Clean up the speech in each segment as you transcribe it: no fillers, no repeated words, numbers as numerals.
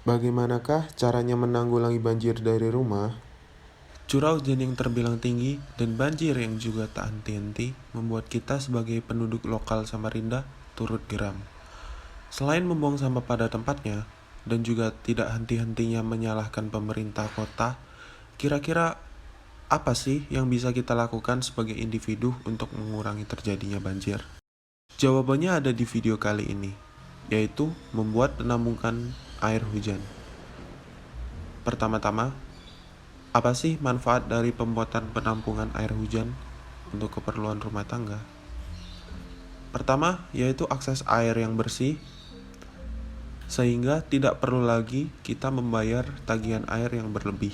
Bagaimanakah caranya menanggulangi banjir dari rumah? Curah hujan yang terbilang tinggi dan banjir yang juga tak henti-henti membuat kita sebagai penduduk lokal Samarinda turut geram. Selain membuang sampah pada tempatnya dan juga tidak henti-hentinya menyalahkan pemerintah kota, kira-kira apa sih yang bisa kita lakukan sebagai individu untuk mengurangi terjadinya banjir? Jawabannya ada di video kali ini, yaitu membuat penampungan air hujan. Pertama-tama, apa sih manfaat dari pembuatan penampungan air hujan untuk keperluan rumah tangga? Pertama, yaitu akses air yang bersih, sehingga tidak perlu lagi kita membayar tagihan air yang berlebih.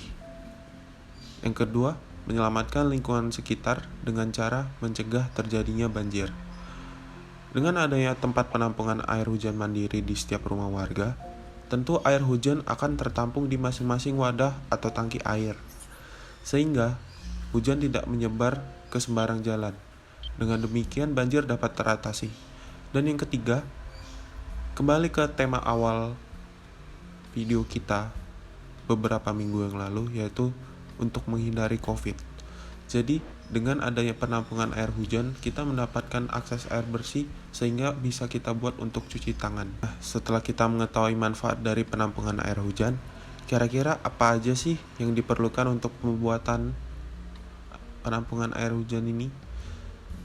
Yang kedua, menyelamatkan lingkungan sekitar dengan cara mencegah terjadinya banjir. Dengan adanya tempat penampungan air hujan mandiri di setiap rumah warga, tentu air hujan akan tertampung di masing-masing wadah atau tangki air, sehingga hujan tidak menyebar ke sembarang jalan. Dengan demikian banjir dapat teratasi. Dan yang ketiga, kembali ke tema awal video kita beberapa minggu yang lalu, yaitu untuk menghindari COVID. Jadi, dengan adanya penampungan air hujan, kita mendapatkan akses air bersih sehingga bisa kita buat untuk cuci tangan. Nah, setelah kita mengetahui manfaat dari penampungan air hujan, kira-kira apa aja sih yang diperlukan untuk pembuatan penampungan air hujan ini?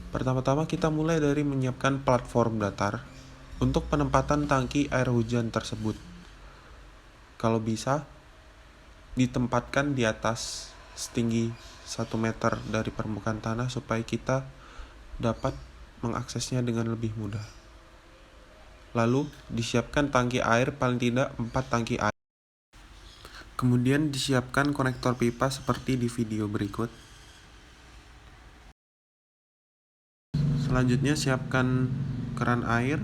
Pertama-tama kita mulai dari menyiapkan platform datar untuk penempatan tangki air hujan tersebut. Kalau bisa, ditempatkan di atas setinggi 1 meter dari permukaan tanah supaya kita dapat mengaksesnya dengan lebih mudah. Lalu, disiapkan tangki air paling tidak 4 tangki air. Kemudian disiapkan konektor pipa seperti di video berikut. Selanjutnya siapkan keran air.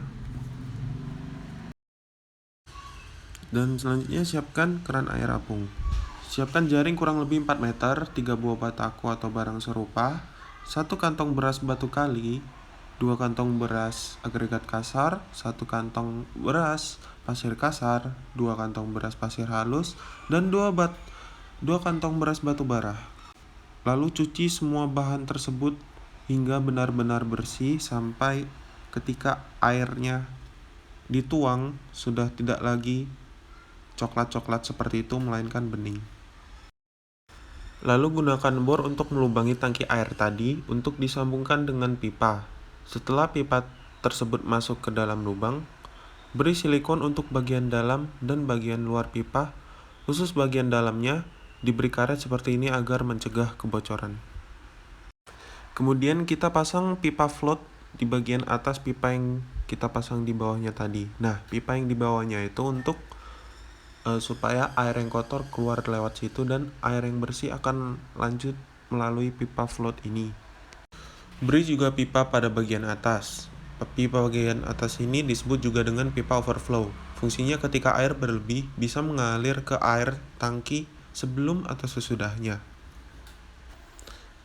Dan selanjutnya siapkan keran air apung. Siapkan jaring kurang lebih 4 meter, 3 buah batako atau barang serupa, 1 kantong beras batu kali, 2 kantong beras agregat kasar, 1 kantong beras pasir kasar, 2 kantong beras pasir halus, dan 2 kantong beras batu bara. Lalu cuci semua bahan tersebut hingga benar-benar bersih sampai ketika airnya dituang sudah tidak lagi coklat-coklat seperti itu, melainkan bening. Lalu gunakan bor untuk melubangi tangki air tadi untuk disambungkan dengan pipa. Setelah pipa tersebut masuk ke dalam lubang, beri silikon untuk bagian dalam dan bagian luar pipa. Khusus bagian dalamnya diberi karet seperti ini agar mencegah kebocoran. Kemudian kita pasang pipa float di bagian atas pipa yang kita pasang di bawahnya tadi. Nah, pipa yang di bawahnya itu untuk supaya air yang kotor keluar lewat situ dan air yang bersih akan lanjut melalui pipa float ini. Beri juga pipa pada bagian atas. Pipa bagian atas ini disebut juga dengan pipa overflow. Fungsinya ketika air berlebih bisa mengalir ke air tangki sebelum atau sesudahnya.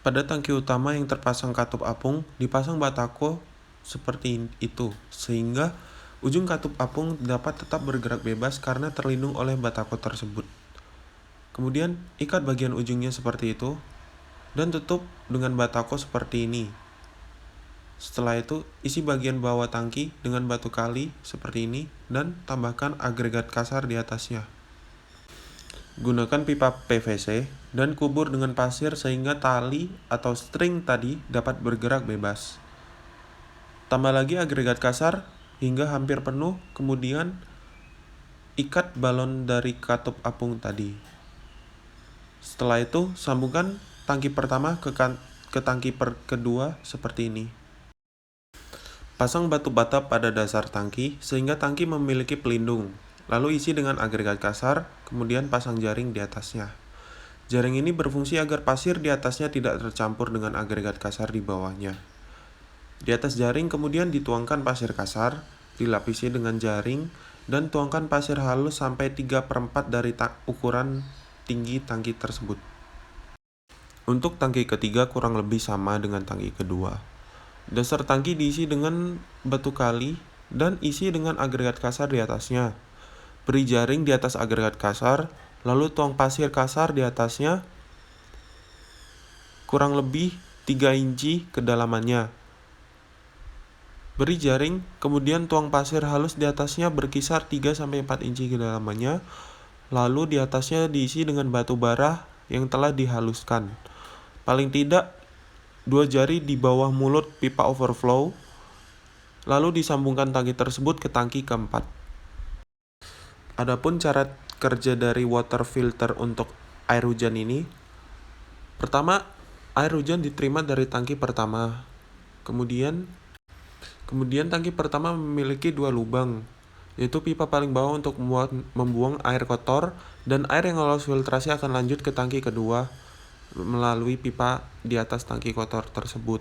Pada tangki utama yang terpasang katup apung dipasang batako seperti itu, sehingga ujung katup apung dapat tetap bergerak bebas karena terlindung oleh batako tersebut. Kemudian ikat bagian ujungnya seperti itu dan tutup dengan batako seperti ini. Setelah itu isi bagian bawah tangki dengan batu kali seperti ini dan tambahkan agregat kasar di atasnya. Gunakan pipa PVC dan kubur dengan pasir sehingga tali atau string tadi dapat bergerak bebas. Tambah lagi agregat kasar hingga hampir penuh, kemudian ikat balon dari katup apung tadi. Setelah itu, sambungkan tangki pertama ke tangki kedua seperti ini. Pasang batu bata pada dasar tangki sehingga tangki memiliki pelindung. Lalu isi dengan agregat kasar, kemudian pasang jaring di atasnya. Jaring ini berfungsi agar pasir di atasnya tidak tercampur dengan agregat kasar di bawahnya. Di atas jaring kemudian dituangkan pasir kasar, dilapisi dengan jaring, dan tuangkan pasir halus sampai 3/4 dari ukuran tinggi tangki tersebut. Untuk tangki ketiga kurang lebih sama dengan tangki kedua. Dasar tangki diisi dengan batu kali dan isi dengan agregat kasar di atasnya. Beri jaring di atas agregat kasar, lalu tuang pasir kasar di atasnya kurang lebih 3 inci kedalamannya. Beri jaring, kemudian tuang pasir halus di atasnya berkisar 3-4 inci kedalamannya, lalu di atasnya diisi dengan batu bara yang telah dihaluskan. Paling tidak 2 jari di bawah mulut pipa overflow, lalu disambungkan tangki tersebut ke tangki keempat. Adapun cara kerja dari water filter untuk air hujan ini, pertama, air hujan diterima dari tangki pertama. Kemudian tangki pertama memiliki 2 lubang, yaitu pipa paling bawah untuk membuang air kotor, dan air yang lolos filtrasi akan lanjut ke tangki kedua melalui pipa di atas tangki kotor tersebut.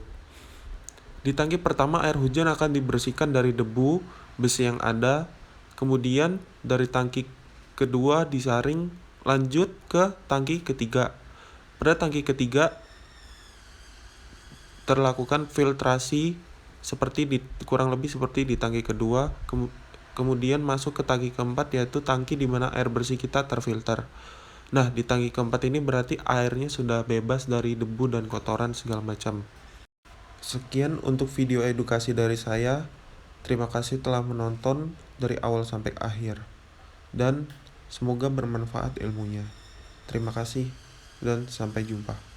Di tangki pertama, air hujan akan dibersihkan dari debu, besi yang ada, kemudian dari tangki kedua disaring lanjut ke tangki ketiga. Pada tangki ketiga terlakukan filtrasi kurang lebih seperti di tangki kedua, kemudian masuk ke tangki keempat, yaitu tangki di mana air bersih kita terfilter. Nah, di tangki keempat ini berarti airnya sudah bebas dari debu dan kotoran segala macam. Sekian untuk video edukasi dari saya. Terima kasih telah menonton dari awal sampai akhir. Dan semoga bermanfaat ilmunya. Terima kasih dan sampai jumpa.